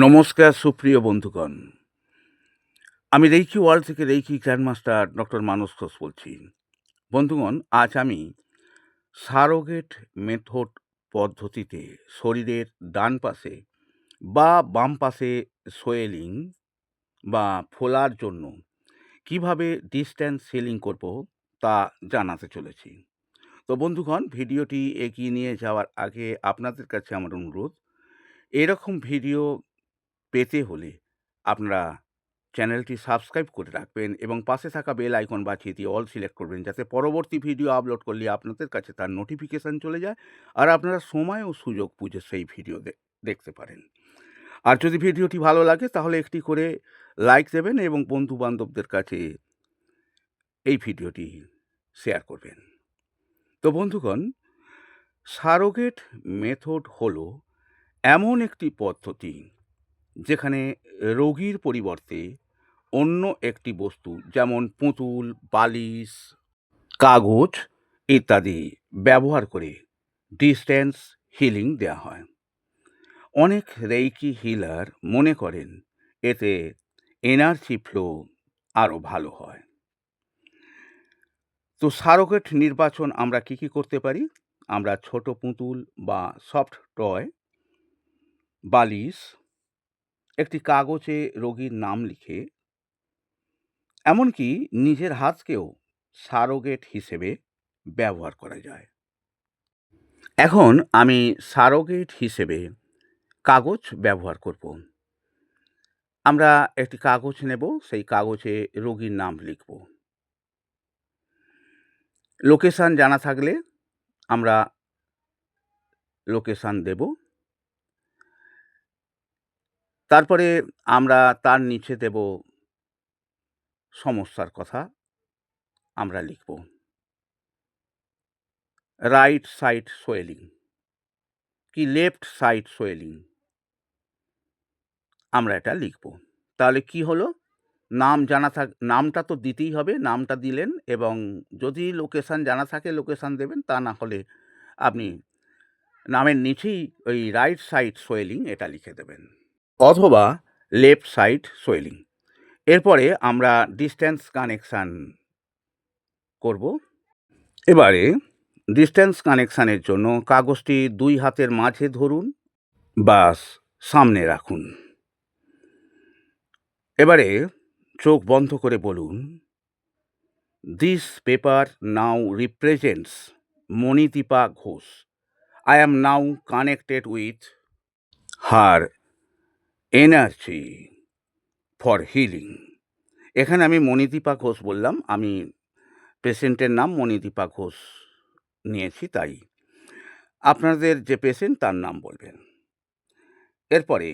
নমস্কার সুপ্রিয় বন্ধুগণ। আমি রেইকি ওয়ার্ল্ড থেকে রেইকি গ্র্যান্ডমাস্টার ডক্টর মানস ঘোষ বলছি। বন্ধুগণ, আজ আমি সারোগেট মেথড পদ্ধতিতে শরীরের ডান পাশে বা বাম পাশে সোয়েলিং বা ফোলার জন্য কিভাবে ডিস্ট্যান্স হিলিং করব তা জানাতে চলেছি। তো বন্ধুগণ, ভিডিওটি এগিয়ে নিয়ে যাওয়ার আগে আপনাদের কাছে আমার অনুরোধ, এরকম ভিডিও পেতে হলে আপনারা চ্যানেলটি সাবস্ক্রাইব করে রাখবেন এবং পাশে থাকা বেল আইকন বাজিয়ে দিয়ে অল সিলেক্ট করবেন, যাতে পরবর্তী ভিডিও আপলোড করলে আপনাদের কাছে তার নোটিফিকেশান চলে যায় আর আপনারা সময় ও সুযোগ বুঝে সেই ভিডিও দেখতে পারেন। আর যদি ভিডিওটি ভালো লাগে তাহলে একটি করে লাইক দেবেন এবং বন্ধুবান্ধবদের কাছে এই ভিডিওটি শেয়ার করবেন। তো বন্ধুগণ, সারোগেট মেথড হলো এমন একটি পদ্ধতি যেখানে রোগীর পরিবর্তে অন্য একটি বস্তু যেমন পুতুল, বালিশ, কাগজ ইত্যাদি ব্যবহার করে ডিস্ট্যান্স হিলিং দেওয়া হয়। অনেক রেইকি হিলার মনে করেন এতে এনার্জি ফ্লো আরও ভালো হয়। তো সারোগেট নির্বাচন আমরা কি করতে পারি? আমরা ছোট পুতুল বা সফট টয়, বালিশ, একটি কাগজে রোগীর নাম লিখে, এমনকি নিজের হাতকেও সারোগেট হিসেবে ব্যবহার করা যায়। এখন আমি সারোগেট হিসেবে কাগজ ব্যবহার করব। আমরা একটি কাগজ নেব, সেই কাগজে রোগীর নাম লিখব। লোকেশান জানা থাকলে আমরা লোকেশান দেব। তারপরে আমরা তার নিচে দেব সমস্যার কথা আমরা লিখব। রাইট সাইড সোয়েলিং কি লেফট সাইড সোয়েলিং আমরা এটা লিখব। তাহলে কি হলো? নাম জানা নামটা তো দিতেই হবে, নামটা দিলেন এবং যদি লোকেশান জানা থাকে লোকেশান দেবেন, তা না হলে আপনি নামের নিচেই ওই রাইট সাইড সোয়েলিং এটা লিখে দেবেন অথবা লেফট সাইড সোয়েলিং। এরপরে আমরা ডিস্ট্যান্স কানেকশান করব। এবারে ডিস্ট্যান্স কানেকশানের জন্য কাগজটি 2 হাতের মাঝে ধরুন, বাস সামনে রাখুন। এবারে চোখ বন্ধ করে বলুন, this paper now represents Manidipa Ghosh. I am now connected with her energy for healing. এখানে আমি মণিদীপা ঘোষ বললাম, আমি পেশেন্টের নাম মণিদীপা ঘোষ নিয়েছি, তাই আপনাদের যে পেশেন্ট তার নাম বলবেন। এরপরে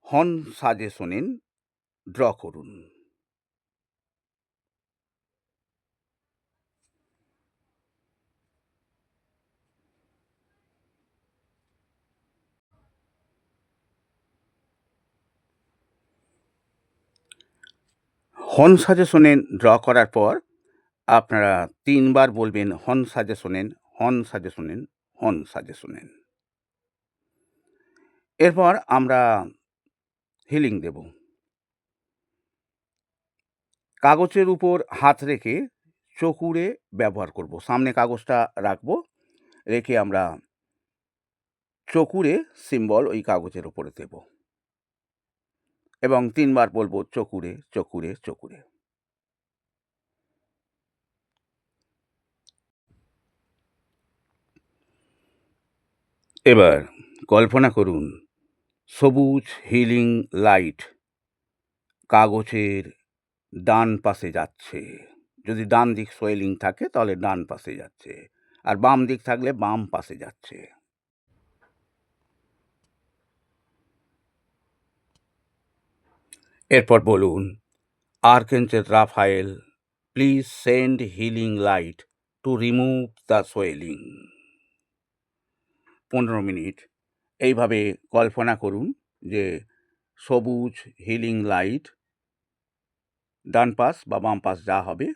হর্ন সাজেশন ড্র করুন। হর্ন সাজেশন ড্র করার পর আপনারা 3 বার বলবেন horn suggestion, horn suggestion, horn suggestion. এরপর আমরা হিলিং দেব। কাগজের উপর হাত রেখে চকুরে ব্যবহার করব। সামনে কাগজটা রাখব, রেখে আমরা চকুরে সিম্বল ওই কাগজের উপরে দেব এবং 3 বার বলবো চকুরে, চকুরে, চকুরে। এবার কল্পনা করুন সবুজ হিলিং লাইট কাগজের ডান পাশে যাচ্ছে। যদি ডান দিক সোয়েলিং থাকে তাহলে ডান পাশে যাচ্ছে, আর বাম দিক থাকলে বাম পাশে যাচ্ছে। এরপর বলুন, archangel Raphael, please send healing light to remove the swelling. 15 minute এইভাবে কল্পনা করুন যে সবুজ হিলিং লাইট ডান পাশ বা বাম পাশ যা হবে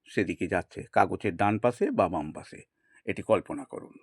সেদিকে যাচ্ছে, কাগজের ডান পাশে বা বাম পাশে, এটি কল্পনা করুন।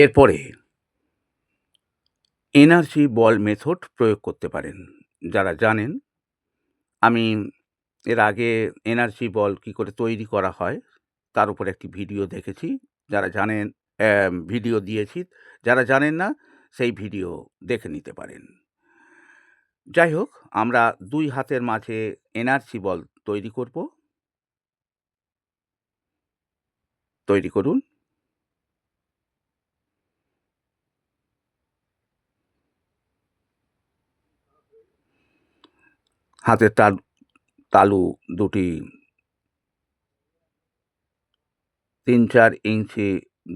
এরপরে এনার্জি বল মেথড প্রয়োগ করতে পারেন। যারা জানেন, আমি এর আগে এনার্জি বল কী করে তৈরি করা হয় তার উপর একটি ভিডিও দেখেছি। যারা জানেন, ভিডিও দিয়েছি। যারা জানেন না, সেই ভিডিও দেখে নিতে পারেন। যাই হোক, আমরা ২ হাতের মাঝে এনার্জি বল তৈরি করব। তৈরি করুন। হাতের তালু দুটি ৩-৪ ইঞ্চি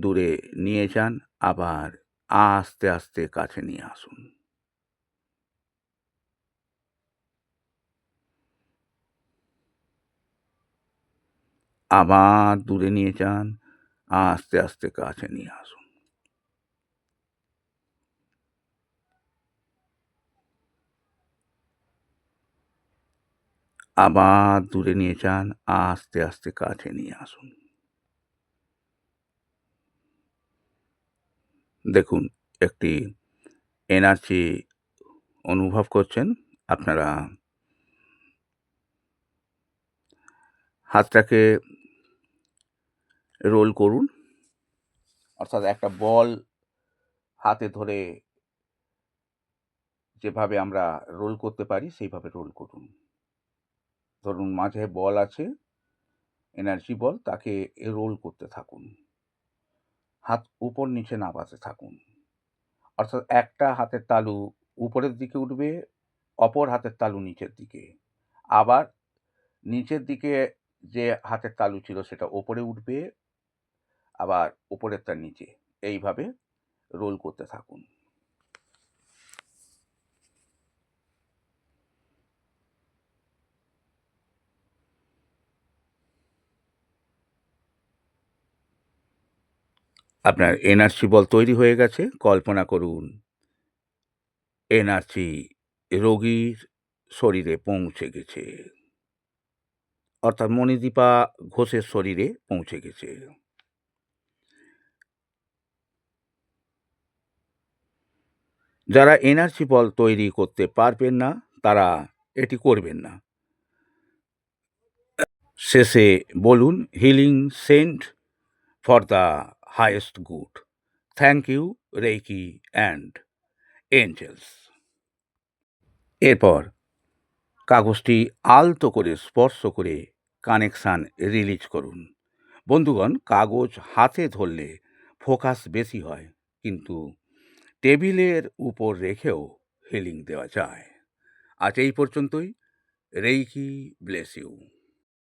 দূরে নিয়ে যান, আবার আস্তে আস্তে কাছে নিয়ে আসুন। আবার দূরে নিয়ে যান, আস্তে আস্তে কাছে নিয়ে আসুন। আবার দূরে নিয়ে যান, আস্তে আস্তে কাছে নিয়ে আসুন। দেখুন, একটি এনার্জি অনুভব করছেন। আপনারা হাতটাকে রোল করুন, অর্থাৎ একটা বল হাতে ধরে যেভাবে আমরা রোল করতে পারি সেইভাবে রোল করুন। ধরুন মাঝে বল আছে, এনার্জি বল, তাকে রোল করতে থাকুন। হাত উপর নিচে নামাতে থাকুন। অর্থাৎ একটা হাতের তালু উপরের দিকে উঠবে, অপর হাতের তালু নিচের দিকে। আবার নিচের দিকে যে হাতের তালু ছিল সেটা ওপরে উঠবে, আবার ওপরেরটা নিচে। এইভাবে রোল করতে থাকুন। আপনার এনার্জি বল তৈরি হয়ে গেছে। কল্পনা করুন এনার্জি রোগীর শরীরে পৌঁছে গেছে, অর্থাৎ মণিদীপা ঘোষের শরীরে পৌঁছে গেছে। যারা এনার্জি বল তৈরি করতে পারবেন না, তারা এটি করবেন না। শেষে বলুন, healing sent for the highest good. Thank you Reiki and angels. এরপর কাগজটি আলতো করে স্পর্শ করে কানেকশান রিলিজ করুন। বন্ধুগণ, কাগজ হাতে ধরলে ফোকাস বেশি হয়, কিন্তু টেবিলের উপর রেখেও হিলিং দেওয়া যায়। আজ এই পর্যন্তই। Reiki bless you.